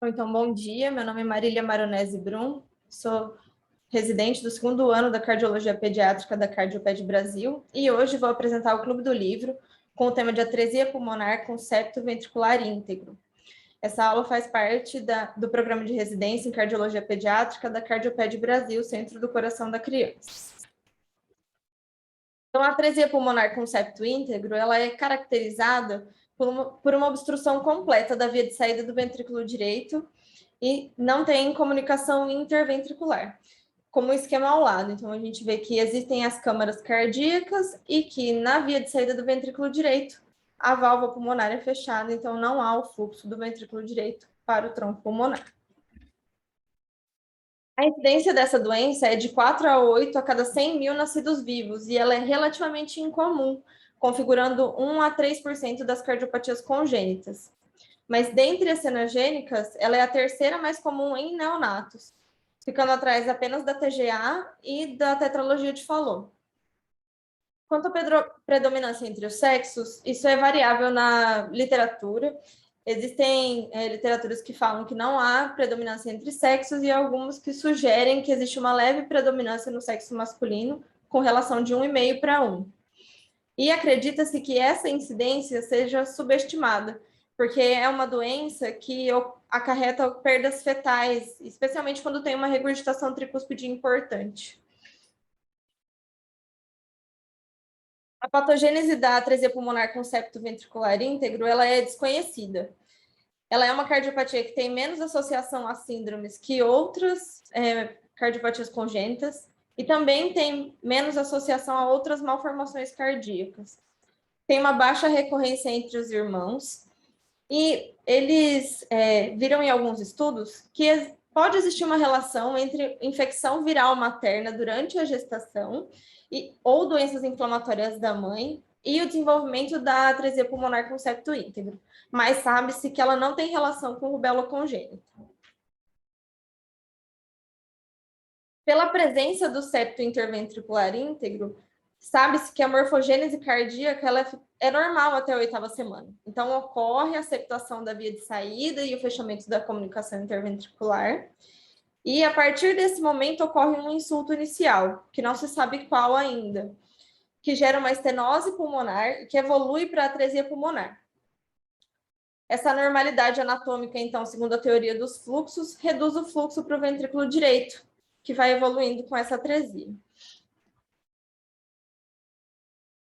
Então, bom dia. Meu nome é Marília Maronese Brum, sou residente do segundo ano da Cardiologia Pediátrica da Cardioped Brasil e hoje vou apresentar o Clube do Livro com o tema de atresia pulmonar com septo ventricular íntegro. Essa aula faz parte do programa de residência em Cardiologia Pediátrica da Cardioped Brasil, Centro do Coração da Criança. Então, a atresia pulmonar com septo íntegro, ela é caracterizada por uma obstrução completa da via de saída do ventrículo direito e não tem comunicação interventricular, como o esquema ao lado. Então, a gente vê que existem as câmaras cardíacas e que na via de saída do ventrículo direito, a válvula pulmonar é fechada, então não há o fluxo do ventrículo direito para o tronco pulmonar. A incidência dessa doença é de 4 a 8 a cada 100 mil nascidos vivos e ela é relativamente incomum, configurando 1 a 3% das cardiopatias congênitas. Mas dentre as cenogênicas, ela é a terceira mais comum em neonatos, ficando atrás apenas da TGA e da tetralogia de Fallot. Quanto à predominância entre os sexos, isso é variável na literatura. Existem literaturas que falam que não há predominância entre sexos e algumas que sugerem que existe uma leve predominância no sexo masculino, com relação de 1,5 para 1. E acredita-se que essa incidência seja subestimada, porque é uma doença que acarreta perdas fetais, especialmente quando tem uma regurgitação tricúspide importante. A patogênese da atresia pulmonar com septo ventricular íntegro, ela é desconhecida. Ela é uma cardiopatia que tem menos associação a síndromes que outras cardiopatias congênitas e também tem menos associação a outras malformações cardíacas. Tem uma baixa recorrência entre os irmãos e eles viram em alguns estudos que pode existir uma relação entre infecção viral materna durante a gestação ou doenças inflamatórias da mãe e o desenvolvimento da atresia pulmonar com septo íntegro, mas sabe-se que ela não tem relação com rubéola congênita. Pela presença do septo interventricular íntegro, sabe-se que a morfogênese cardíaca ela é normal até a 8ª semana. Então, ocorre a septação da via de saída e o fechamento da comunicação interventricular. E, a partir desse momento, ocorre um insulto inicial, que não se sabe qual ainda, que gera uma estenose pulmonar, que evolui para a atresia pulmonar. Essa normalidade anatômica, então, segundo a teoria dos fluxos, reduz o fluxo para o ventrículo direito, que vai evoluindo com essa atresia.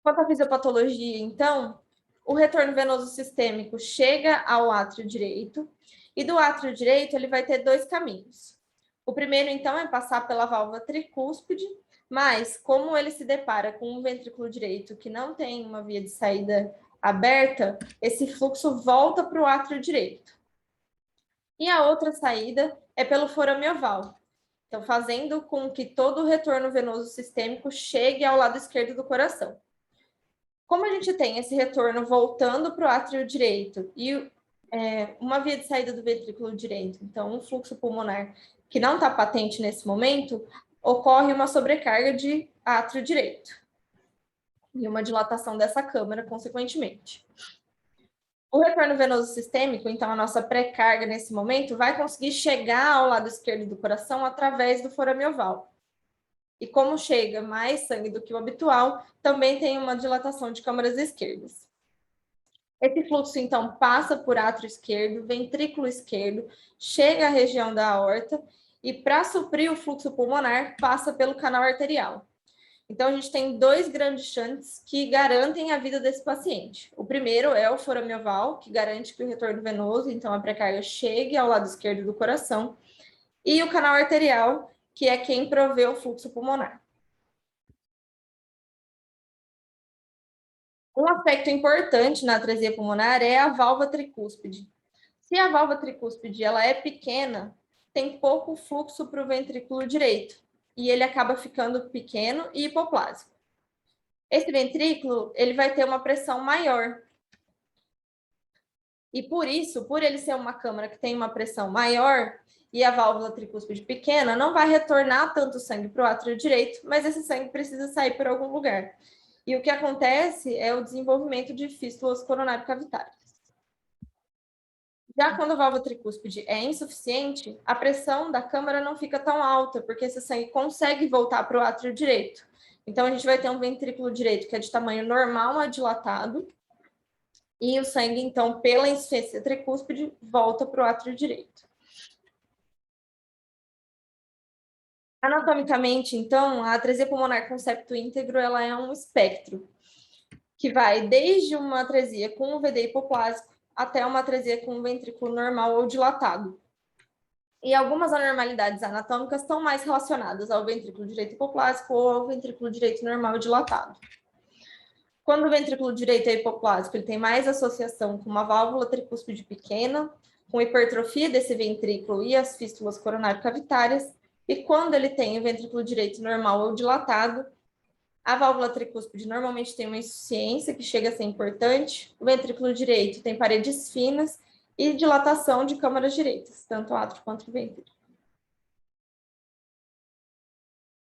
Quanto à fisiopatologia, então, o retorno venoso sistêmico chega ao átrio direito, e do átrio direito ele vai ter 2 caminhos. O primeiro, então, é passar pela válvula tricúspide, mas como ele se depara com um ventrículo direito que não tem uma via de saída aberta, esse fluxo volta para o átrio direito. E a outra saída é pelo forame oval, então fazendo com que todo o retorno venoso sistêmico chegue ao lado esquerdo do coração. Como a gente tem esse retorno voltando para o átrio direito e uma via de saída do ventrículo direito, então um fluxo pulmonar que não está patente nesse momento, ocorre uma sobrecarga de átrio direito e uma dilatação dessa câmara, consequentemente. O retorno venoso sistêmico, então a nossa pré-carga nesse momento, vai conseguir chegar ao lado esquerdo do coração através do forame oval. E como chega mais sangue do que o habitual, também tem uma dilatação de câmaras esquerdas. Esse fluxo, então, passa por átrio esquerdo, ventrículo esquerdo, chega à região da aorta e, para suprir o fluxo pulmonar, passa pelo canal arterial. Então, a gente tem 2 grandes shunts que garantem a vida desse paciente. O primeiro é o forame oval, que garante que o retorno venoso, então a pré-carga, chegue ao lado esquerdo do coração, e o canal arterial, que é quem provê o fluxo pulmonar. Um aspecto importante na atresia pulmonar é a válvula tricúspide. Se a válvula tricúspide ela é pequena, tem pouco fluxo para o ventrículo direito, e ele acaba ficando pequeno e hipoplásico. Esse ventrículo ele vai ter uma pressão maior. E por isso, por ele ser uma câmara que tem uma pressão maior e a válvula tricúspide pequena, não vai retornar tanto sangue para o átrio direito, mas esse sangue precisa sair por algum lugar. E o que acontece é o desenvolvimento de fístulas coronário cavitárias. Já quando a válvula tricúspide é insuficiente, a pressão da câmara não fica tão alta, porque esse sangue consegue voltar para o átrio direito. Então, a gente vai ter um ventrículo direito que é de tamanho normal a dilatado, e o sangue, então, pela insuficiência tricúspide, volta para o átrio direito. Anatomicamente, então, a atresia pulmonar com septo íntegro, ela é um espectro, que vai desde uma atresia com um VD hipoplásico até uma atresia com um ventrículo normal ou dilatado. E algumas anormalidades anatômicas estão mais relacionadas ao ventrículo direito hipoplásico ou ao ventrículo direito normal dilatado. Quando o ventrículo direito é hipoplásico, ele tem mais associação com uma válvula tricúspide pequena, com hipertrofia desse ventrículo e as fístulas coronário-cavitárias. E quando ele tem o ventrículo direito normal ou dilatado, a válvula tricúspide normalmente tem uma insuficiência que chega a ser importante. O ventrículo direito tem paredes finas e dilatação de câmaras direitas, tanto o átrio quanto o ventrículo.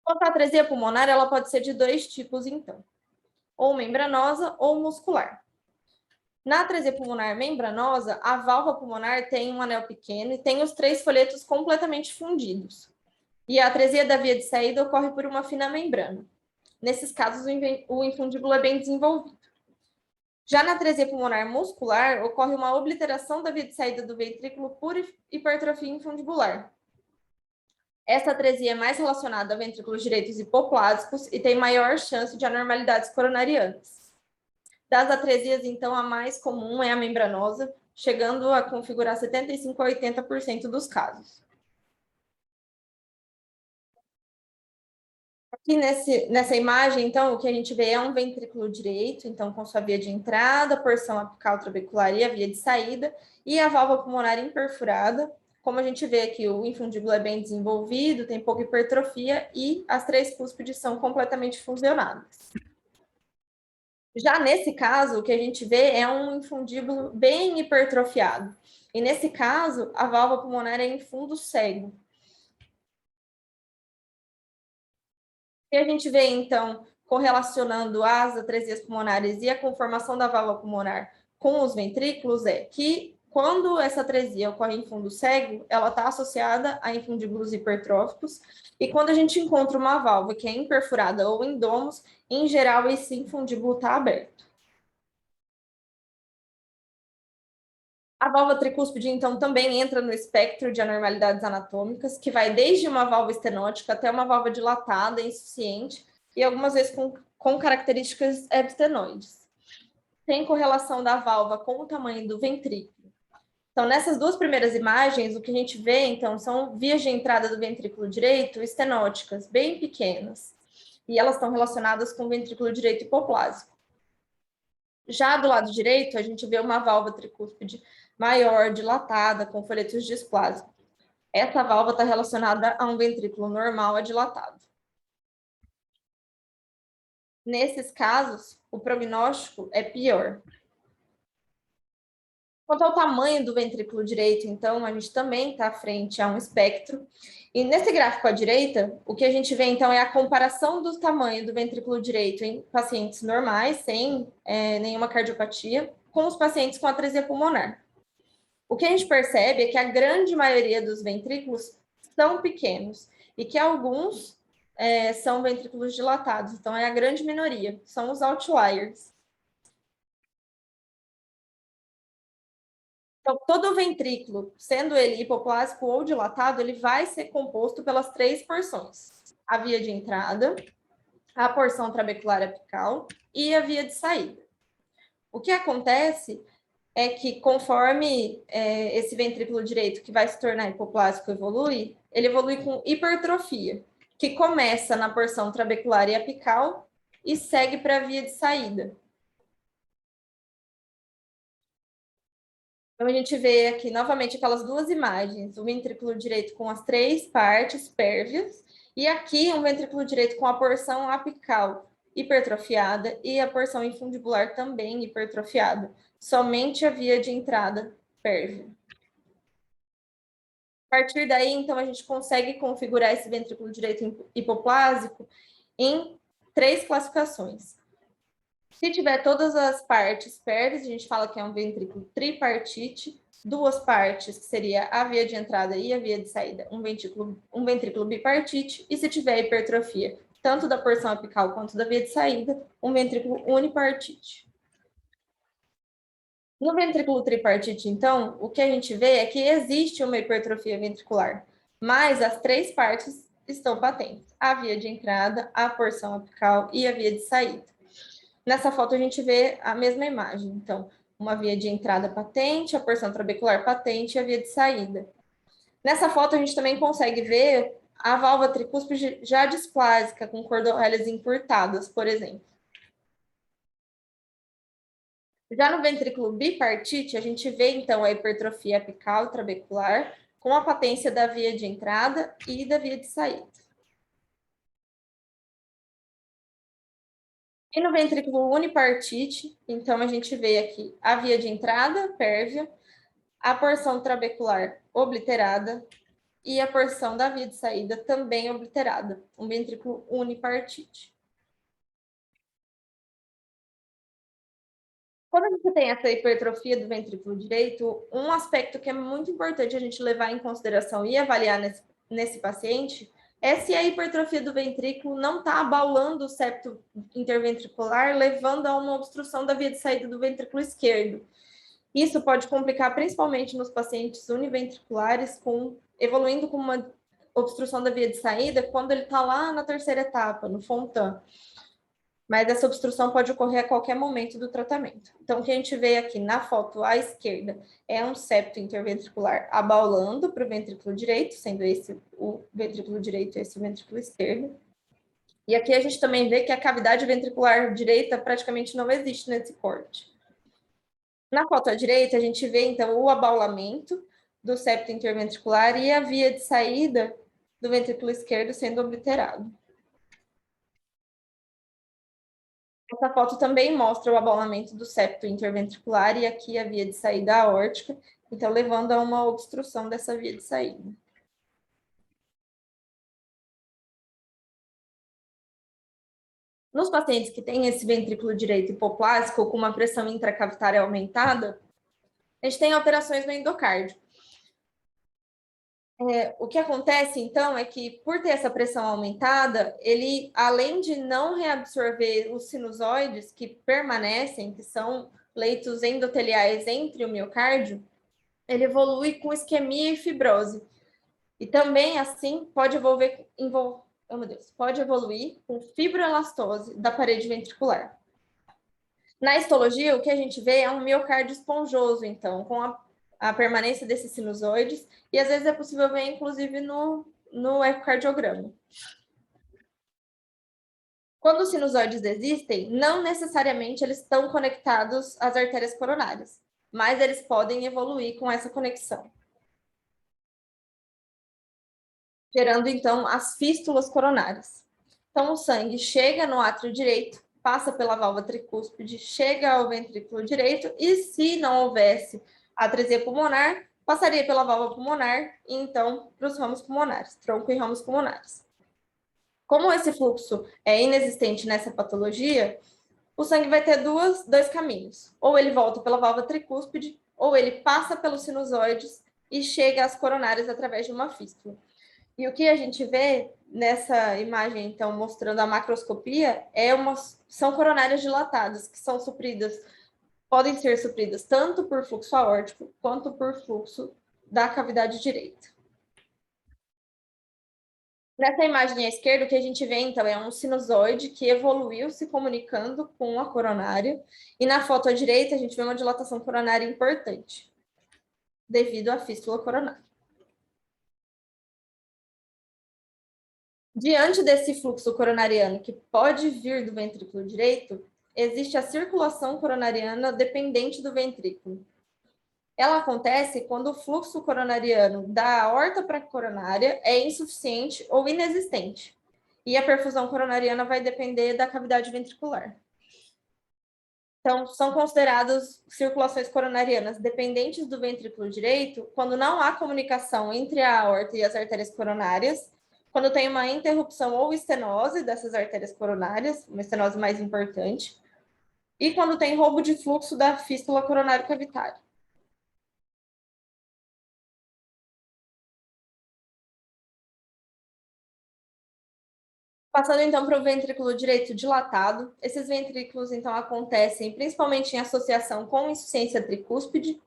Quanto à atresia pulmonar, ela pode ser de dois tipos, então, ou membranosa ou muscular. Na atresia pulmonar membranosa, a válvula pulmonar tem um anel pequeno e tem os 3 folhetos completamente fundidos. E a atresia da via de saída ocorre por uma fina membrana. Nesses casos, o infundíbulo é bem desenvolvido. Já na atresia pulmonar muscular, ocorre uma obliteração da via de saída do ventrículo por hipertrofia infundibular. Essa atresia é mais relacionada a ventrículos direitos hipoplásicos e tem maior chance de anormalidades coronarianas. Das atresias, então, a mais comum é a membranosa, chegando a configurar 75% a 80% dos casos. Aqui nessa imagem, então, o que a gente vê é um ventrículo direito, então, com sua via de entrada, porção apical trabecular e a via de saída, e a válvula pulmonar imperfurada. Como a gente vê aqui, o infundíbulo é bem desenvolvido, tem pouca hipertrofia e as 3 cúspides são completamente fusionadas. Já nesse caso, o que a gente vê é um infundíbulo bem hipertrofiado. E nesse caso, a válvula pulmonar é em fundo cego. E a gente vê, então, correlacionando as atresias pulmonares e a conformação da válvula pulmonar com os ventrículos, é que quando essa atresia ocorre em fundo cego, ela está associada a infundíbulos hipertróficos, e quando a gente encontra uma válvula que é imperfurada ou em domos, em geral, esse infundíbulo está aberto. A válvula tricúspide, então, também entra no espectro de anormalidades anatômicas, que vai desde uma válvula estenótica até uma válvula dilatada, insuficiente, e algumas vezes com características ebstenoides. Tem correlação da válvula com o tamanho do ventrículo. Então, nessas duas primeiras imagens, o que a gente vê, então, são vias de entrada do ventrículo direito estenóticas, bem pequenas, e elas estão relacionadas com o ventrículo direito hipoplásico. Já do lado direito, a gente vê uma válvula tricúspide maior, dilatada, com folhetos displásicos. Essa válvula está relacionada a um ventrículo normal adilatado. Nesses casos, o prognóstico é pior. Quanto ao tamanho do ventrículo direito, então, a gente também está frente a um espectro. E nesse gráfico à direita, o que a gente vê, então, é a comparação do tamanho do ventrículo direito em pacientes normais, sem nenhuma cardiopatia, com os pacientes com atresia pulmonar. O que a gente percebe é que a grande maioria dos ventrículos são pequenos e que alguns são ventrículos dilatados. Então, é a grande minoria, são os outliers. Então, todo ventrículo, sendo ele hipoplásico ou dilatado, ele vai ser composto pelas 3 porções. A via de entrada, a porção trabecular apical e a via de saída. O que acontece é que conforme esse ventrículo direito que vai se tornar hipoplásico evolui, ele evolui com hipertrofia, que começa na porção trabecular e apical e segue para a via de saída. Então, a gente vê aqui novamente aquelas duas imagens, o ventrículo direito com as 3 partes pérvias, e aqui um ventrículo direito com a porção apical hipertrofiada e a porção infundibular também hipertrofiada, somente a via de entrada pérvia. A partir daí, então, a gente consegue configurar esse ventrículo direito hipoplásico em 3 classificações. Se tiver todas as partes pérvias, a gente fala que é um ventrículo tripartite, duas partes, que seria a via de entrada e a via de saída, um ventrículo bipartite, e se tiver hipertrofia, tanto da porção apical quanto da via de saída, um ventrículo unipartite. No ventrículo tripartite, então, o que a gente vê é que existe uma hipertrofia ventricular, mas as três partes estão patentes: a via de entrada, a porção apical e a via de saída. Nessa foto a gente vê a mesma imagem, então, uma via de entrada patente, a porção trabecular patente e a via de saída. Nessa foto a gente também consegue ver a válvula tricúspide já displásica, com cordões encurtadas, por exemplo. Já no ventrículo bipartite, a gente vê, então, a hipertrofia apical e trabecular, com a patência da via de entrada e da via de saída. E no ventrículo unipartite, então, a gente vê aqui a via de entrada pérvia, a porção trabecular obliterada e a porção da via de saída também obliterada, um ventrículo unipartite. Quando a gente tem essa hipertrofia do ventrículo direito, um aspecto que é muito importante a gente levar em consideração e avaliar nesse paciente é se a hipertrofia do ventrículo não está abaulando o septo interventricular, levando a uma obstrução da via de saída do ventrículo esquerdo. Isso pode complicar principalmente nos pacientes univentriculares, evoluindo com uma obstrução da via de saída, quando ele está lá na terceira etapa, no Fontan. Mas essa obstrução pode ocorrer a qualquer momento do tratamento. Então, o que a gente vê aqui na foto à esquerda é um septo interventricular abaulando para o ventrículo direito, sendo esse o ventrículo direito e esse o ventrículo esquerdo. E aqui a gente também vê que a cavidade ventricular direita praticamente não existe nesse corte. Na foto à direita, a gente vê, então, o abaulamento do septo interventricular e a via de saída do ventrículo esquerdo sendo obliterado. Essa foto também mostra o abaulamento do septo interventricular e aqui a via de saída aórtica, então levando a uma obstrução dessa via de saída. Nos pacientes que têm esse ventrículo direito hipoplásico com uma pressão intracavitária aumentada, a gente tem alterações no endocárdio. O que acontece, então, é que, por ter essa pressão aumentada, ele, além de não reabsorver os sinusoides que permanecem, que são leitos endoteliais entre o miocárdio, ele evolui com isquemia e fibrose. E também, assim, pode pode evoluir com fibroelastose da parede ventricular. Na histologia, o que a gente vê é um miocárdio esponjoso, então, com a permanência desses sinusoides, e às vezes é possível ver, inclusive, no ecocardiograma. Quando os sinusoides existem, não necessariamente eles estão conectados às artérias coronárias, mas eles podem evoluir com essa conexão, gerando, então, as fístulas coronárias. Então, o sangue chega no átrio direito, passa pela válvula tricúspide, chega ao ventrículo direito, e se não houvesse atresia pulmonar, passaria pela válvula pulmonar e, então, para os ramos pulmonares, tronco e ramos pulmonares. Como esse fluxo é inexistente nessa patologia, o sangue vai ter dois caminhos. Ou ele volta pela válvula tricúspide, ou ele passa pelos sinusoides e chega às coronárias através de uma fístula. E o que a gente vê nessa imagem, então, mostrando a macroscopia, são coronárias dilatadas, que são supridas, podem ser supridas tanto por fluxo aórtico, quanto por fluxo da cavidade direita. Nessa imagem à esquerda, o que a gente vê, então, é um sinusoide que evoluiu se comunicando com a coronária, e na foto à direita, a gente vê uma dilatação coronária importante, devido à fístula coronária. Diante desse fluxo coronariano que pode vir do ventrículo direito, existe a circulação coronariana dependente do ventrículo. Ela acontece quando o fluxo coronariano da aorta para a coronária é insuficiente ou inexistente, e a perfusão coronariana vai depender da cavidade ventricular. Então, são consideradas circulações coronarianas dependentes do ventrículo direito quando não há comunicação entre a aorta e as artérias coronárias, quando tem uma interrupção ou estenose dessas artérias coronárias, uma estenose mais importante, e quando tem roubo de fluxo da fístula coronário cavitária. Passando, então, para o ventrículo direito dilatado. Esses ventrículos, então, acontecem principalmente em associação com insuficiência tricúspide.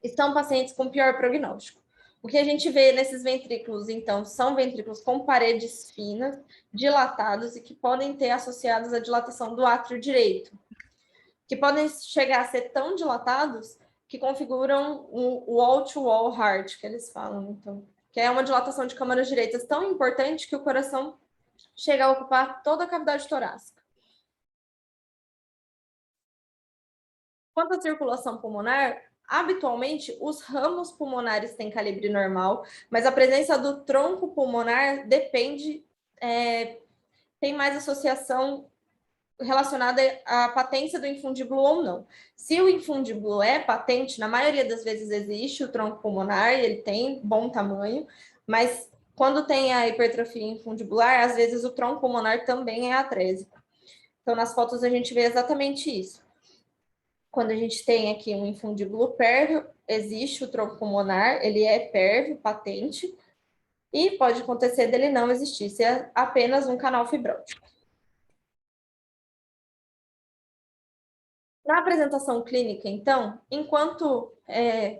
Estão pacientes com pior prognóstico. O que a gente vê nesses ventrículos, então, são ventrículos com paredes finas, dilatados e que podem ter associados a dilatação do átrio direito, que podem chegar a ser tão dilatados que configuram o wall-to-wall heart, que eles falam, então, que é uma dilatação de câmaras direitas tão importante que o coração chega a ocupar toda a cavidade torácica. Quanto à circulação pulmonar, habitualmente os ramos pulmonares têm calibre normal, mas a presença do tronco pulmonar depende, tem mais associação relacionada à patência do infundíbulo ou não. Se o infundíbulo é patente, na maioria das vezes existe o tronco pulmonar e ele tem bom tamanho, mas quando tem a hipertrofia infundibular, às vezes o tronco pulmonar também é atrésico. Então, nas fotos a gente vê exatamente isso. Quando a gente tem aqui um infundíbulo pérvio, existe o tronco pulmonar, ele é pérvio, patente, e pode acontecer dele não existir, ser apenas um canal fibrótico. Na apresentação clínica, então, enquanto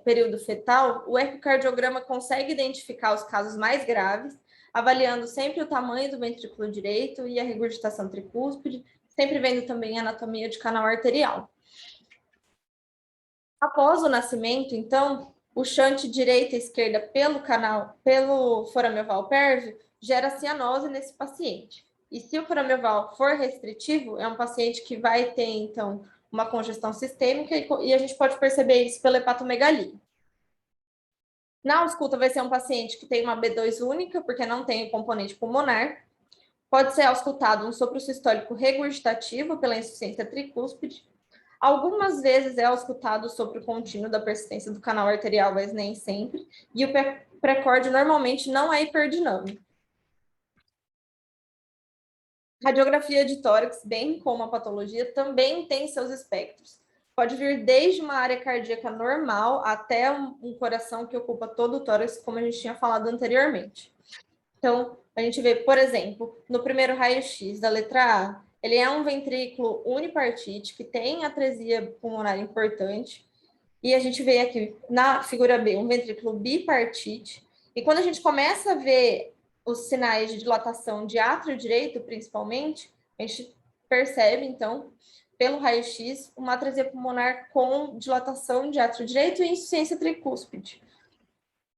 período fetal, o ecocardiograma consegue identificar os casos mais graves, avaliando sempre o tamanho do ventrículo direito e a regurgitação tricúspide, sempre vendo também a anatomia de canal arterial. Após o nascimento, então, o shunt direita e esquerda pelo forame oval pérvio gera cianose nesse paciente. E se o forame oval for restritivo, é um paciente que vai ter, então, uma congestão sistêmica e a gente pode perceber isso pela hepatomegalia. Na ausculta vai ser um paciente que tem uma B2 única, porque não tem o componente pulmonar. Pode ser auscultado um sopro sistólico regurgitativo pela insuficiência tricúspide. Algumas vezes é auscultado o sopro contínuo da persistência do canal arterial, mas nem sempre. E o precórdio normalmente não é hiperdinâmico. Radiografia de tórax, bem como a patologia, também tem seus espectros. Pode vir desde uma área cardíaca normal até um coração que ocupa todo o tórax, como a gente tinha falado anteriormente. Então, a gente vê, por exemplo, no primeiro raio-x da letra A, ele é um ventrículo unipartite, que tem atresia pulmonar importante. E a gente vê aqui na figura B um ventrículo bipartite. E quando a gente começa a ver os sinais de dilatação de átrio direito, principalmente, a gente percebe, então, pelo raio-x, uma atresia pulmonar com dilatação de átrio direito e insuficiência tricúspide.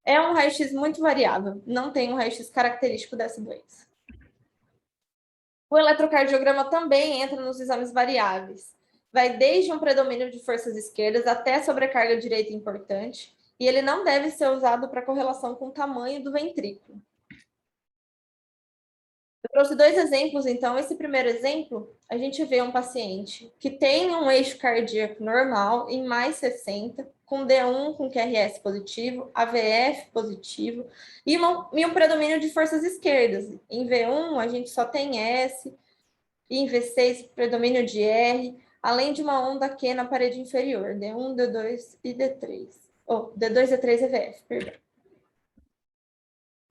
É um raio-x muito variável, não tem um raio-x característico dessa doença. O eletrocardiograma também entra nos exames variáveis. Vai desde um predomínio de forças esquerdas até sobrecarga direita importante, e ele não deve ser usado para correlação com o tamanho do ventrículo. Eu trouxe dois exemplos, então. Esse primeiro exemplo, a gente vê um paciente que tem um eixo cardíaco normal em mais 60, com D1 com QRS positivo, AVF positivo, e um predomínio de forças esquerdas. Em V1, a gente só tem S, e em V6, predomínio de R, além de uma onda Q na parede inferior, D1, D2 e D3. D2, D3 e VF, perdão.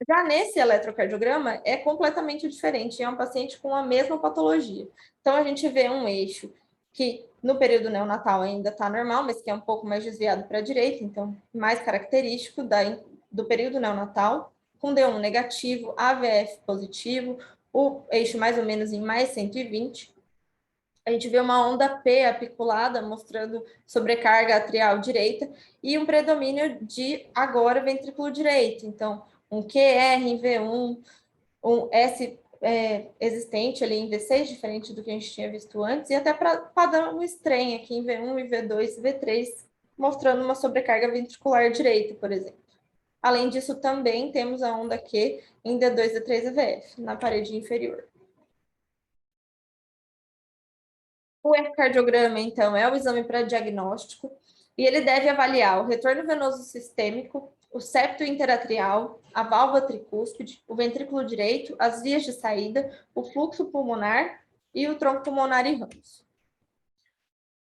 Já nesse eletrocardiograma, é completamente diferente, é um paciente com a mesma patologia. Então, a gente vê um eixo que no período neonatal ainda está normal, mas que é um pouco mais desviado para a direita, então, mais característico do período neonatal, com D1 negativo, AVF positivo, o eixo mais ou menos em mais 120. A gente vê uma onda P apiculada, mostrando sobrecarga atrial direita, e um predomínio de agora ventrículo direito. Então, um QR em V1, um S existente ali em V6, diferente do que a gente tinha visto antes, e até para padrão estranho aqui em V1 e V2 e V3, mostrando uma sobrecarga ventricular direita, por exemplo. Além disso, também temos a onda Q em D2, D3 e VF, na parede inferior. O ecocardiograma, então, é o exame para diagnóstico e ele deve avaliar o retorno venoso sistêmico, o septo interatrial, a válvula tricúspide, o ventrículo direito, as vias de saída, o fluxo pulmonar e o tronco pulmonar e ramos.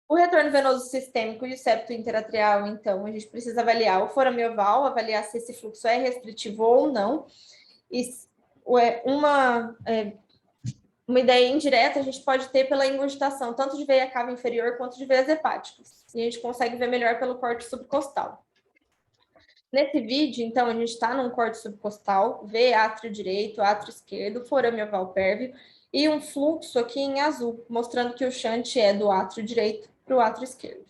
O retorno venoso sistêmico e o septo interatrial, então, a gente precisa avaliar o forame oval, avaliar se esse fluxo é restritivo ou não. E Uma ideia indireta a gente pode ter pela ingurgitação, tanto de veia cava inferior quanto de veias hepáticas. E a gente consegue ver melhor pelo corte subcostal. Nesse vídeo, então, a gente está num corte subcostal, vê átrio direito, átrio esquerdo, forame oval pérvio e um fluxo aqui em azul, mostrando que o shunt é do átrio direito para o átrio esquerdo.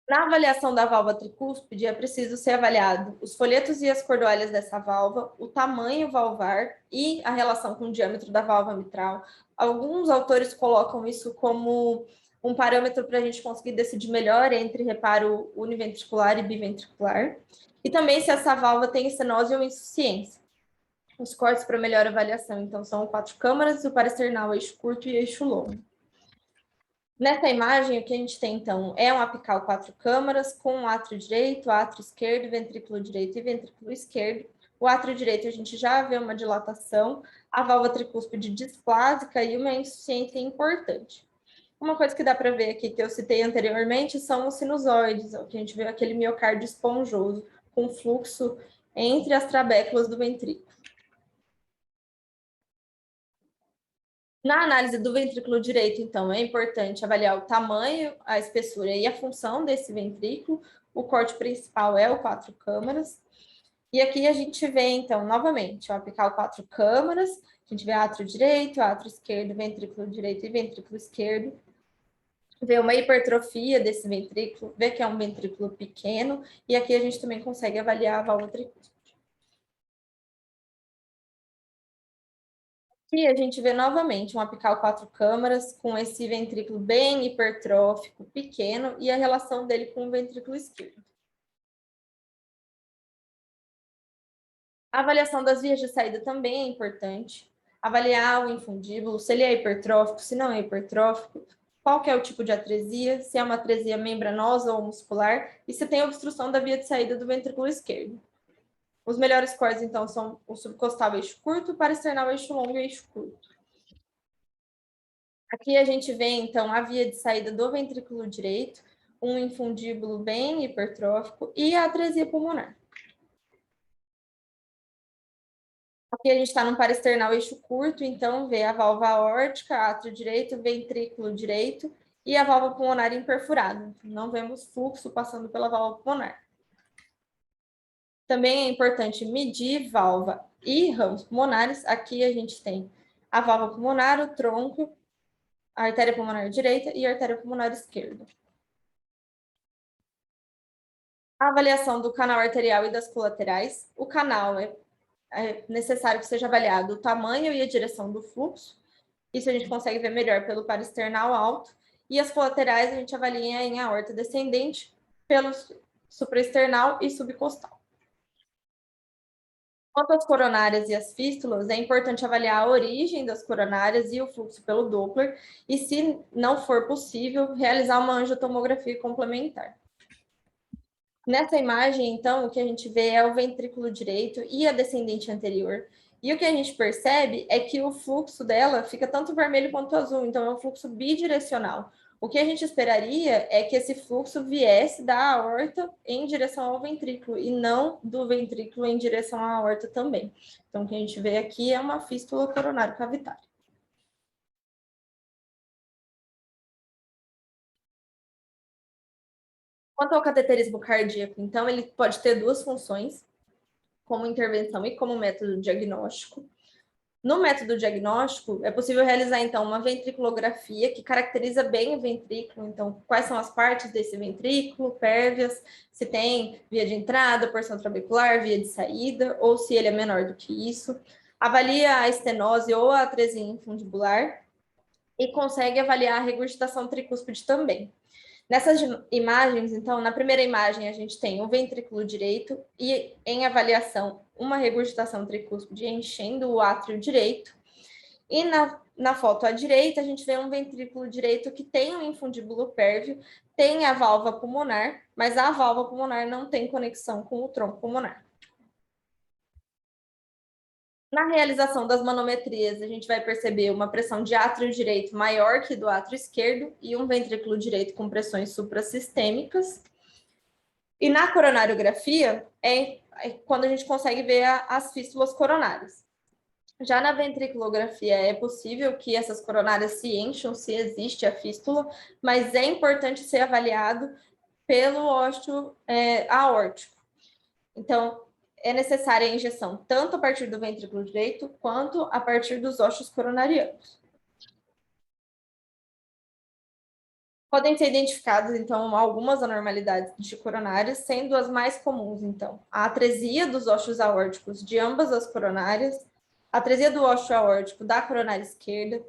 Na avaliação da válvula tricúspide, é preciso ser avaliado os folhetos e as cordoalhas dessa válvula, o tamanho valvar e a relação com o diâmetro da válvula mitral. Alguns autores colocam isso como um parâmetro para a gente conseguir decidir melhor entre reparo univentricular e biventricular. E também se essa válvula tem estenose ou insuficiência. Os cortes para melhor avaliação, então, são 4 câmaras, o parasternal eixo curto e eixo longo. Nessa imagem, o que a gente tem, então, é um apical 4 câmaras com átrio direito, átrio esquerdo, ventrículo direito e ventrículo esquerdo. O átrio direito, a gente já vê uma dilatação, a válvula tricúspide displásica e uma insuficiência importante. Uma coisa que dá para ver aqui, que eu citei anteriormente, são os sinusoides, que a gente vê aquele miocárdio esponjoso, com fluxo entre as trabéculas do ventrículo. Na análise do ventrículo direito, então, é importante avaliar o tamanho, a espessura e a função desse ventrículo. O corte principal é o 4 câmaras. E aqui a gente vê, então, novamente, o apical 4 câmaras. A gente vê átrio direito, átrio esquerdo, ventrículo direito e ventrículo esquerdo. Vê uma hipertrofia desse ventrículo, vê que é um ventrículo pequeno. E aqui a gente também consegue avaliar a válvula tricúspide. E a gente vê novamente um apical 4 câmaras com esse ventrículo bem hipertrófico, pequeno, e a relação dele com o ventrículo esquerdo. A avaliação das vias de saída também é importante. Avaliar o infundíbulo, se ele é hipertrófico, se não é hipertrófico, qual que é o tipo de atresia, se é uma atresia membranosa ou muscular, e se tem obstrução da via de saída do ventrículo esquerdo. Os melhores cortes, então, são o subcostal eixo curto, o parasternal eixo longo e eixo curto. Aqui a gente vê, então, a via de saída do ventrículo direito, um infundíbulo bem hipertrófico e a atresia pulmonar. Aqui a gente está num parasternal eixo curto, então vê a válvula aórtica, átrio direito, ventrículo direito e a válvula pulmonar imperfurada. Não vemos fluxo passando pela válvula pulmonar. Também é importante medir válvula e ramos pulmonares. Aqui a gente tem a válvula pulmonar, o tronco, a artéria pulmonar direita e a artéria pulmonar esquerda. A avaliação do canal arterial e das colaterais. O canal é necessário que seja avaliado o tamanho e a direção do fluxo. Isso a gente consegue ver melhor pelo parasternal alto. E as colaterais a gente avalia em aorta descendente, pelo supraesternal e subcostal. Quanto às coronárias e as fístulas, é importante avaliar a origem das coronárias e o fluxo pelo Doppler, e se não for possível, realizar uma angiotomografia complementar. Nessa imagem, então, o que a gente vê é o ventrículo direito e a descendente anterior. E o que a gente percebe é que o fluxo dela fica tanto vermelho quanto azul, então é um fluxo bidirecional. O que a gente esperaria é que esse fluxo viesse da aorta em direção ao ventrículo e não do ventrículo em direção à aorta também. Então, o que a gente vê aqui é uma fístula coronária cavitária. Quanto ao cateterismo cardíaco, então, ele pode ter duas funções, como intervenção e como método diagnóstico. No método diagnóstico, é possível realizar, então, uma ventriculografia que caracteriza bem o ventrículo. Então, quais são as partes desse ventrículo, pérvias, se tem via de entrada, porção trabecular, via de saída, ou se ele é menor do que isso. Avalia a estenose ou a atresia infundibular e consegue avaliar a regurgitação tricúspide também. Nessas imagens, então, na primeira imagem a gente tem o ventrículo direito e em avaliação uma regurgitação tricúspide enchendo o átrio direito. E na foto à direita a gente vê um ventrículo direito que tem um infundíbulo pérvio, tem a válvula pulmonar, mas a válvula pulmonar não tem conexão com o tronco pulmonar. Na realização das manometrias, a gente vai perceber uma pressão de átrio direito maior que do átrio esquerdo e um ventrículo direito com pressões suprassistêmicas. E na coronariografia é quando a gente consegue ver as fístulas coronárias. Já na ventriculografia é possível que essas coronárias se encham, se existe a fístula, mas é importante ser avaliado pelo ósteo aórtico. Então, é necessária a injeção tanto a partir do ventrículo direito quanto a partir dos ósteos coronarianos. Podem ser identificadas, então, algumas anormalidades de coronárias, sendo as mais comuns, então, a atresia dos ósteos aórticos de ambas as coronárias, a atresia do ósteo aórtico da coronária esquerda,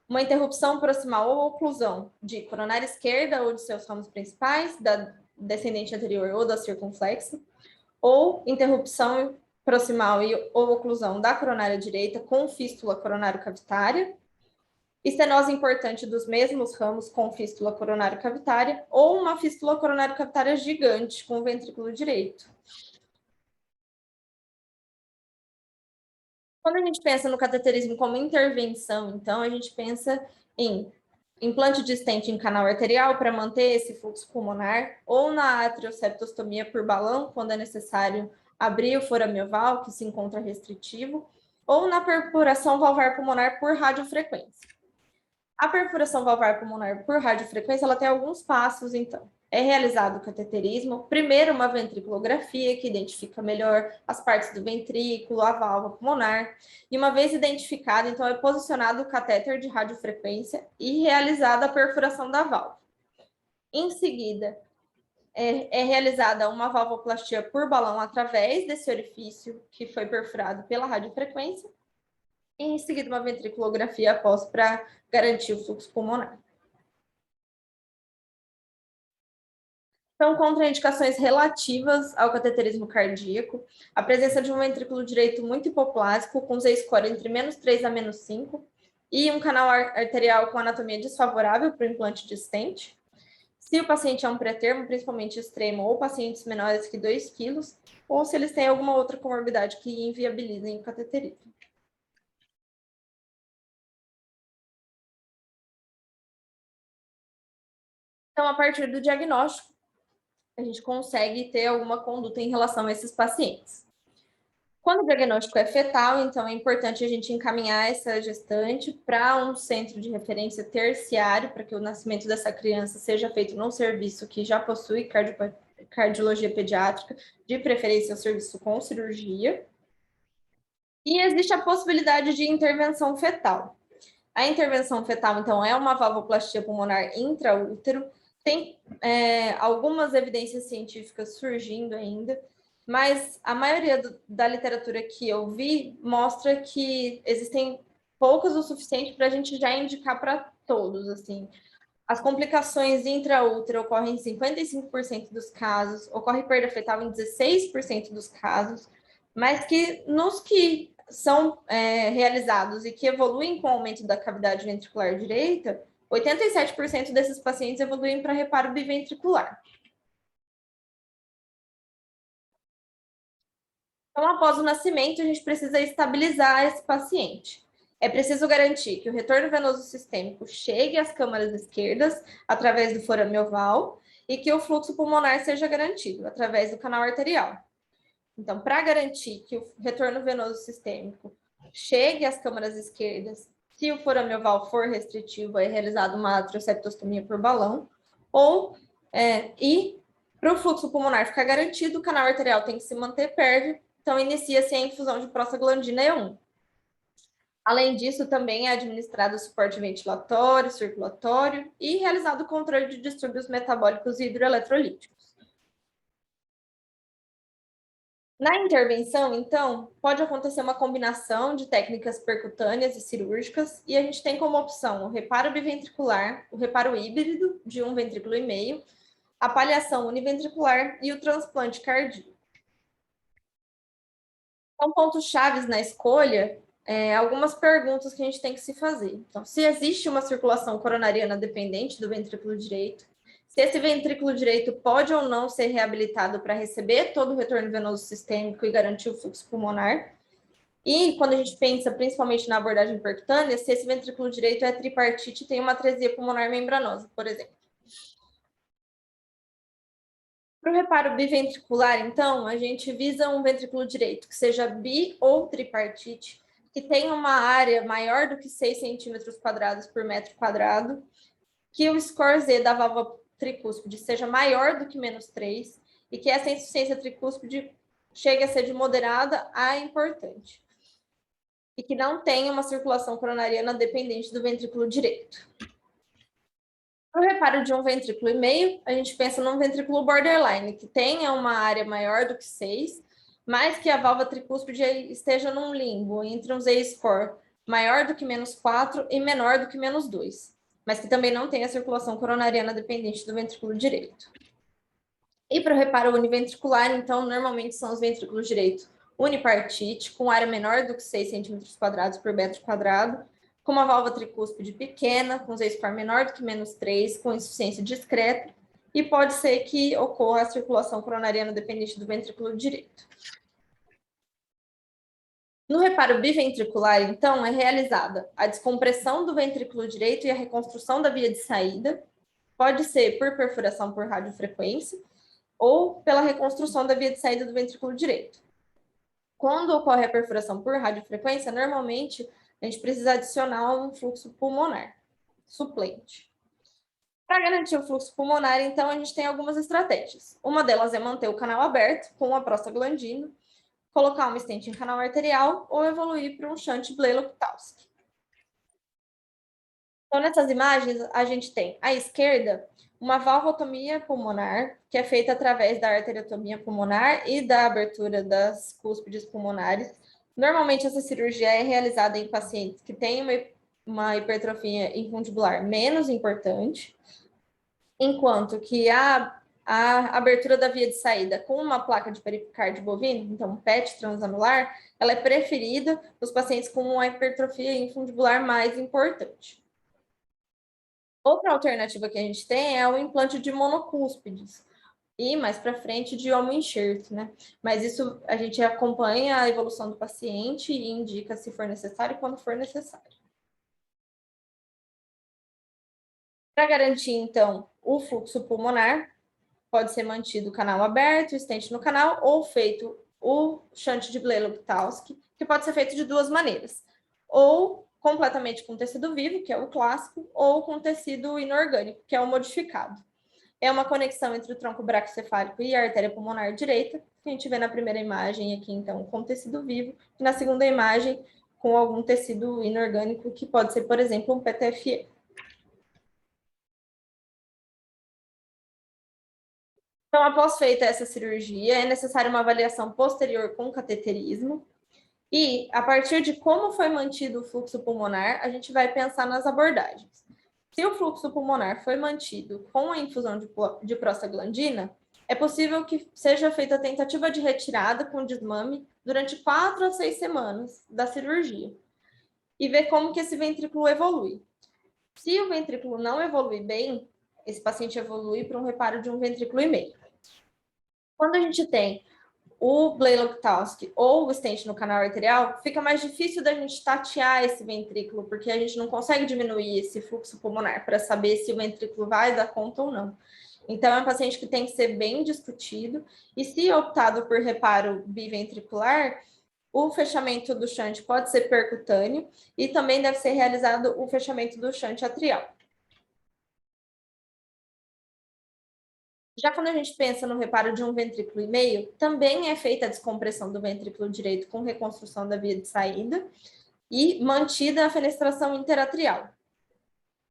uma interrupção proximal ou oclusão de coronária esquerda ou de seus ramos principais, da descendente anterior ou da circunflexa, ou interrupção proximal ou oclusão da coronária direita com fístula coronário-cavitária, estenose importante dos mesmos ramos com fístula coronário-cavitária ou uma fístula coronário-cavitária gigante com o ventrículo direito. Quando a gente pensa no cateterismo como intervenção, então, a gente pensa em implante de stent em canal arterial para manter esse fluxo pulmonar, ou na atrioseptostomia por balão, quando é necessário abrir o foramioval, que se encontra restritivo, ou na perfuração valvar pulmonar por radiofrequência. A perfuração valvar pulmonar por radiofrequência, ela tem alguns passos, então. É realizado o cateterismo, primeiro uma ventriculografia, que identifica melhor as partes do ventrículo, a válvula pulmonar, e uma vez identificado, então é posicionado o catéter de radiofrequência e realizada a perfuração da válvula. Em seguida, é realizada uma valvoplastia por balão através desse orifício que foi perfurado pela radiofrequência, e em seguida uma ventriculografia após para garantir o fluxo pulmonar. São contraindicações relativas ao cateterismo cardíaco, a presença de um ventrículo direito muito hipoplásico, com Z-score entre -3 a -5, e um canal arterial com anatomia desfavorável para o implante de stent. Se o paciente é um pré-termo, principalmente extremo, ou pacientes menores que 2 quilos, ou se eles têm alguma outra comorbidade que inviabilizem o cateterismo. Então, a partir do diagnóstico, a gente consegue ter alguma conduta em relação a esses pacientes. Quando o diagnóstico é fetal, então é importante a gente encaminhar essa gestante para um centro de referência terciário, para que o nascimento dessa criança seja feito num serviço que já possui cardiologia pediátrica, de preferência o serviço com cirurgia. E existe a possibilidade de intervenção fetal. A intervenção fetal, então, é uma valvoplastia pulmonar intraútero. Tem algumas evidências científicas surgindo ainda, mas a maioria da literatura que eu vi mostra que existem poucas o suficiente para a gente já indicar para todos, assim. As complicações intraútero ocorrem em 55% dos casos, ocorre perda fetal em 16% dos casos, mas que nos que são realizados e que evoluem com o aumento da cavidade ventricular direita, 87% desses pacientes evoluem para reparo biventricular. Então, após o nascimento, a gente precisa estabilizar esse paciente. É preciso garantir que o retorno venoso sistêmico chegue às câmaras esquerdas através do forame oval e que o fluxo pulmonar seja garantido através do canal arterial. Então, para garantir que o retorno venoso sistêmico chegue às câmaras esquerdas, se o forame oval for restritivo, é realizada uma atrioseptostomia por balão, e para o fluxo pulmonar ficar garantido, o canal arterial tem que se manter pérvio, então inicia-se a infusão de prostaglandina E1. Além disso, também é administrado suporte ventilatório, circulatório e realizado o controle de distúrbios metabólicos e hidroeletrolíticos. Na intervenção, então, pode acontecer uma combinação de técnicas percutâneas e cirúrgicas, e a gente tem como opção o reparo biventricular, o reparo híbrido de um ventrículo e meio, a paliação univentricular e o transplante cardíaco. São pontos chaves na escolha, algumas perguntas que a gente tem que se fazer. Então, se existe uma circulação coronariana dependente do ventrículo direito, se esse ventrículo direito pode ou não ser reabilitado para receber todo o retorno venoso sistêmico e garantir o fluxo pulmonar. E quando a gente pensa principalmente na abordagem percutânea, se esse ventrículo direito é tripartite e tem uma atresia pulmonar membranosa, por exemplo. Para o reparo biventricular, então, a gente visa um ventrículo direito que seja bi ou tripartite, que tem uma área maior do que 6 centímetros quadrados por metro quadrado, que o score Z da válvula tricúspide seja maior do que -3 e que essa insuficiência tricúspide chegue a ser de moderada a importante. E que não tenha uma circulação coronariana dependente do ventrículo direito. No reparo de um ventrículo e meio, a gente pensa num ventrículo borderline, que tenha uma área maior do que 6, mas que a válvula tricúspide esteja num limbo entre um Z-score maior do que -4 e menor do que -2, mas que também não tenha circulação coronariana dependente do ventrículo direito. E para o reparo univentricular, então, normalmente são os ventrículos direito unipartite, com área menor do que 6 centímetros quadrados por metro quadrado, com uma válvula tricúspide pequena, com Z-score menor do que -3, com insuficiência discreta, e pode ser que ocorra a circulação coronariana dependente do ventrículo direito. No reparo biventricular, então, é realizada a descompressão do ventrículo direito e a reconstrução da via de saída, pode ser por perfuração por radiofrequência, ou pela reconstrução da via de saída do ventrículo direito. Quando ocorre a perfuração por radiofrequência, normalmente a gente precisa adicionar um fluxo pulmonar suplente. Para garantir o fluxo pulmonar, então, a gente tem algumas estratégias. Uma delas é manter o canal aberto com a prostaglandina, colocar uma stent em canal arterial ou evoluir para um shunt Blalock-Taussig. Então, nessas imagens, a gente tem à esquerda uma valvotomia pulmonar, que é feita através da arteriotomia pulmonar e da abertura das cúspides pulmonares. Normalmente, essa cirurgia é realizada em pacientes que têm uma hipertrofia infundibular menos importante, enquanto que a abertura da via de saída com uma placa de pericárdio bovino, então PET transanular, ela é preferida nos pacientes com uma hipertrofia infundibular mais importante. Outra alternativa que a gente tem é o implante de monocúspides e mais para frente de homoenxerto, né? Mas isso a gente acompanha a evolução do paciente e indica se for necessário e quando for necessário. Para garantir, então, o fluxo pulmonar, pode ser mantido o canal aberto, o stent no canal, ou feito o shunt de Blalock-Taussig, que pode ser feito de duas maneiras. Ou completamente com tecido vivo, que é o clássico, ou com tecido inorgânico, que é o modificado. É uma conexão entre o tronco bracocefálico e a artéria pulmonar direita, que a gente vê na primeira imagem aqui, então, com tecido vivo, e na segunda imagem, com algum tecido inorgânico, que pode ser, por exemplo, um PTFE. Então, após feita essa cirurgia, é necessária uma avaliação posterior com cateterismo. E, a partir de como foi mantido o fluxo pulmonar, a gente vai pensar nas abordagens. Se o fluxo pulmonar foi mantido com a infusão de prostaglandina, é possível que seja feita a tentativa de retirada com desmame durante 4 a 6 semanas da cirurgia e ver como que esse ventrículo evolui. Se o ventrículo não evoluir bem, esse paciente evolui para um reparo de um ventrículo e meio. Quando a gente tem o Blalock-Taussig ou o stent no canal arterial, fica mais difícil da gente tatear esse ventrículo, porque a gente não consegue diminuir esse fluxo pulmonar para saber se o ventrículo vai dar conta ou não. Então, é um paciente que tem que ser bem discutido, e se optado por reparo biventricular, o fechamento do shunt pode ser percutâneo e também deve ser realizado o fechamento do shunt atrial. Já quando a gente pensa no reparo de um ventrículo e meio, também é feita a descompressão do ventrículo direito com reconstrução da via de saída e mantida a fenestração interatrial.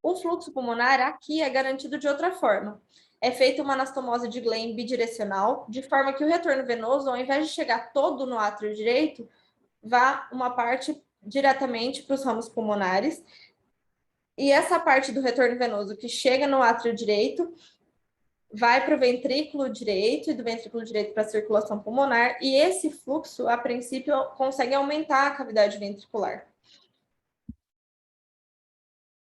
O fluxo pulmonar aqui é garantido de outra forma. É feita uma anastomose de Glenn bidirecional, de forma que o retorno venoso, ao invés de chegar todo no átrio direito, vá uma parte diretamente para os ramos pulmonares. E essa parte do retorno venoso que chega no átrio direito vai para o ventrículo direito e do ventrículo direito para a circulação pulmonar, e esse fluxo, a princípio, consegue aumentar a cavidade ventricular.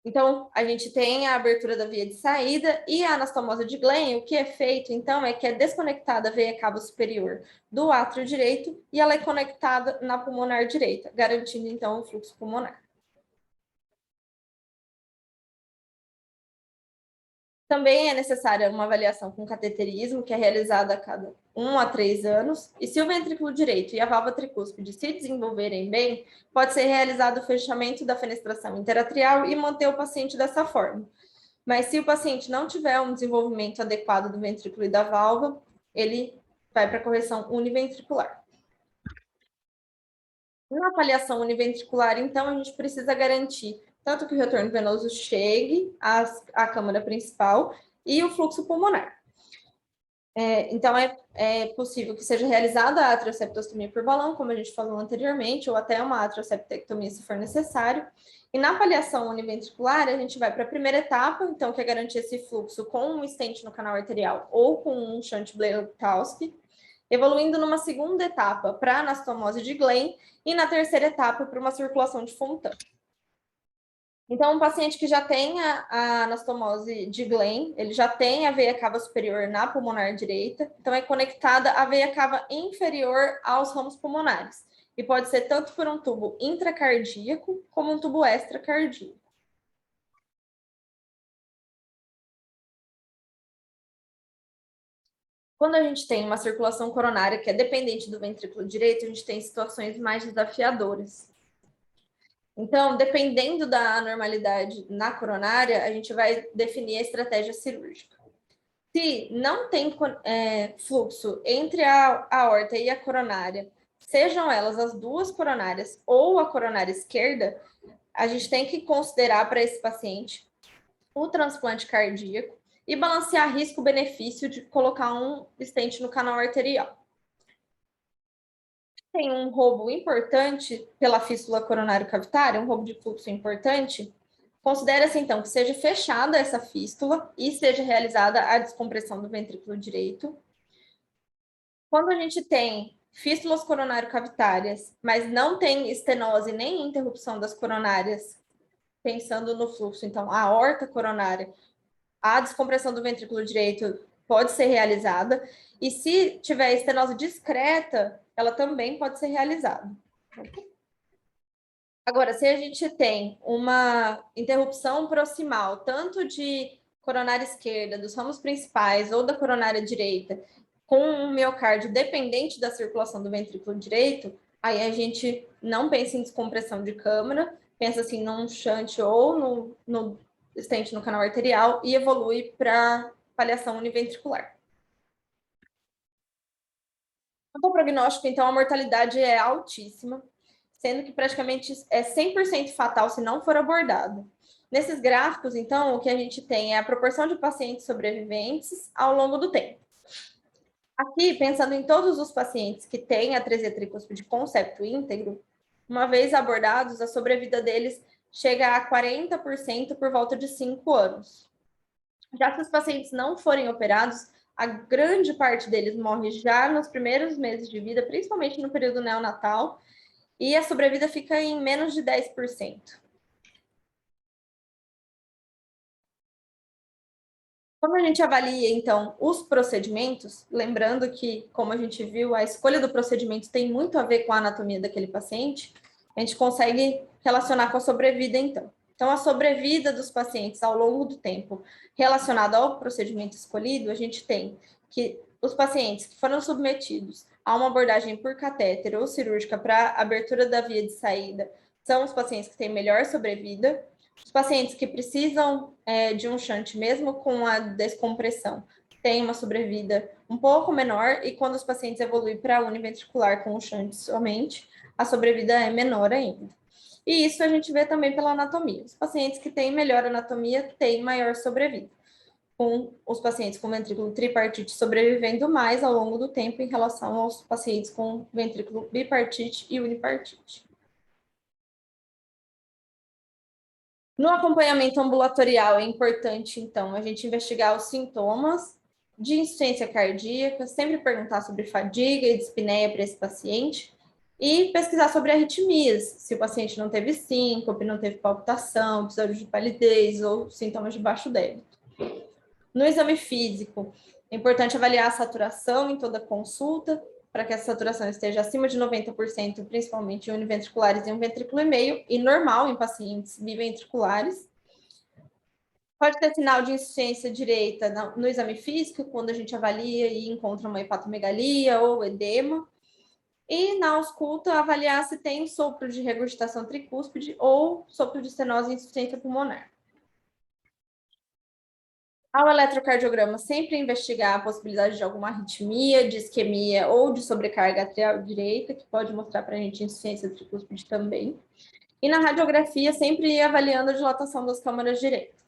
Então, a gente tem a abertura da via de saída e a anastomose de Glenn. O que é feito, então, é que é desconectada a veia cava superior do átrio direito e ela é conectada na pulmonar direita, garantindo, então, o fluxo pulmonar. Também é necessária uma avaliação com cateterismo, que é realizada a cada 1 a 3 anos, e se o ventrículo direito e a válvula tricúspide se desenvolverem bem, pode ser realizado o fechamento da fenestração interatrial e manter o paciente dessa forma. Mas se o paciente não tiver um desenvolvimento adequado do ventrículo e da válvula, ele vai para a correção univentricular. Na avaliação univentricular, então, a gente precisa garantir tanto que o retorno venoso chegue à câmara principal e o fluxo pulmonar. Então, é possível que seja realizada a atrioseptostomia por balão, como a gente falou anteriormente, ou até uma atrioseptectomia, se for necessário. E na avaliação univentricular, a gente vai para a primeira etapa, então, que é garantir esse fluxo com um stent no canal arterial ou com um shunt Blalock-Taussig, evoluindo numa segunda etapa para anastomose de Glenn e na terceira etapa para uma circulação de Fontan. Então, um paciente que já tem a anastomose de Glenn, ele já tem a veia cava superior na pulmonar direita, então é conectada à veia cava inferior aos ramos pulmonares. E pode ser tanto por um tubo intracardíaco como um tubo extracardíaco. Quando a gente tem uma circulação coronária que é dependente do ventrículo direito, a gente tem situações mais desafiadoras. Então, dependendo da anormalidade na coronária, a gente vai definir a estratégia cirúrgica. Se não tem fluxo entre a aorta e a coronária, sejam elas as duas coronárias ou a coronária esquerda, a gente tem que considerar para esse paciente o transplante cardíaco e balancear risco-benefício de colocar um stent no canal arterial. Tem um roubo importante pela fístula coronário-cavitária, um roubo de fluxo importante, considera-se, então, que seja fechada essa fístula e seja realizada a descompressão do ventrículo direito. Quando a gente tem fístulas coronário-cavitárias, mas não tem estenose nem interrupção das coronárias, pensando no fluxo, então, a aorta coronária, a descompressão do ventrículo direito pode ser realizada, e se tiver estenose discreta, ela também pode ser realizada. Agora, se a gente tem uma interrupção proximal, tanto de coronária esquerda, dos ramos principais, ou da coronária direita, com um miocárdio dependente da circulação do ventrículo direito, aí a gente não pensa em descompressão de câmara, pensa assim num shunt ou no stent no canal arterial e evolui para paliação univentricular. Quanto ao prognóstico, então, a mortalidade é altíssima, sendo que praticamente é 100% fatal se não for abordado. Nesses gráficos, então, o que a gente tem é a proporção de pacientes sobreviventes ao longo do tempo. Aqui, pensando em todos os pacientes que têm atresia tricúspide com septo íntegro, uma vez abordados, a sobrevida deles chega a 40% por volta de 5 anos. Já se os pacientes não forem operados, a grande parte deles morre já nos primeiros meses de vida, principalmente no período neonatal, e a sobrevida fica em menos de 10%. Quando a gente avalia, então, os procedimentos, lembrando que, como a gente viu, a escolha do procedimento tem muito a ver com a anatomia daquele paciente, a gente consegue relacionar com a sobrevida, então. Então, a sobrevida dos pacientes ao longo do tempo relacionada ao procedimento escolhido, a gente tem que os pacientes que foram submetidos a uma abordagem por catéter ou cirúrgica para abertura da via de saída são os pacientes que têm melhor sobrevida. Os pacientes que precisam de um shunt, mesmo com a descompressão, têm uma sobrevida um pouco menor, e quando os pacientes evoluem para univentricular com o shunt somente, a sobrevida é menor ainda. E isso a gente vê também pela anatomia. Os pacientes que têm melhor anatomia têm maior sobrevida, com os pacientes com ventrículo tripartite sobrevivendo mais ao longo do tempo em relação aos pacientes com ventrículo bipartite e unipartite. No acompanhamento ambulatorial é importante, então, a gente investigar os sintomas de insuficiência cardíaca, sempre perguntar sobre fadiga e dispneia para esse paciente e pesquisar sobre arritmias, se o paciente não teve síncope, não teve palpitação, episódio de palidez ou sintomas de baixo débito. No exame físico, é importante avaliar a saturação em toda consulta, para que a saturação esteja acima de 90%, principalmente em univentriculares e um ventrículo e meio, e normal em pacientes biventriculares. Pode ter sinal de insuficiência direita no exame físico, quando a gente avalia e encontra uma hepatomegalia ou edema. E na ausculta, avaliar se tem sopro de regurgitação tricúspide ou sopro de estenose e insuficiência pulmonar. Ao eletrocardiograma, sempre investigar a possibilidade de alguma arritmia, de isquemia ou de sobrecarga atrial direita, que pode mostrar para a gente insuficiência tricúspide também. E na radiografia, sempre ir avaliando a dilatação das câmaras direitas.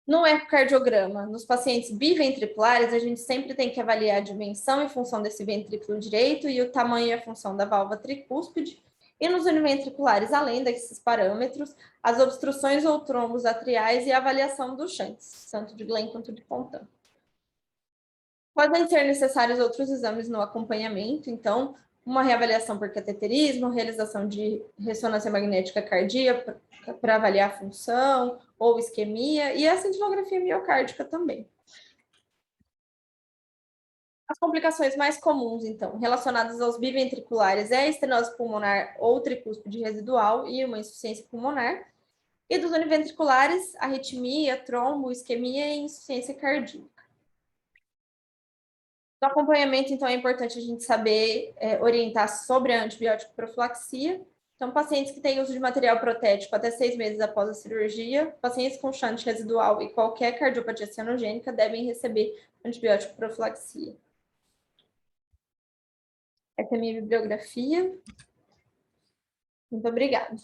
No ecocardiograma, nos pacientes biventriculares, a gente sempre tem que avaliar a dimensão em função desse ventrículo direito e o tamanho e a função da válvula tricúspide. E nos univentriculares, além desses parâmetros, as obstruções ou trombos atriais e a avaliação dos shunts, tanto de Glenn quanto de Fontan. Podem ser necessários outros exames no acompanhamento, então, uma reavaliação por cateterismo, realização de ressonância magnética cardíaca para avaliar a função ou isquemia, e a cintilografia miocárdica também. As complicações mais comuns, então, relacionadas aos biventriculares é a estenose pulmonar ou tricúspide residual e uma insuficiência pulmonar, e dos univentriculares, arritmia, trombo, isquemia e insuficiência cardíaca. No acompanhamento, então, é importante a gente saber orientar sobre a antibiótico profilaxia. Então, pacientes que têm uso de material protético até 6 meses após a cirurgia, pacientes com shunt residual e qualquer cardiopatia cianogênica devem receber antibiótico profilaxia. Essa é a minha bibliografia. Muito obrigada.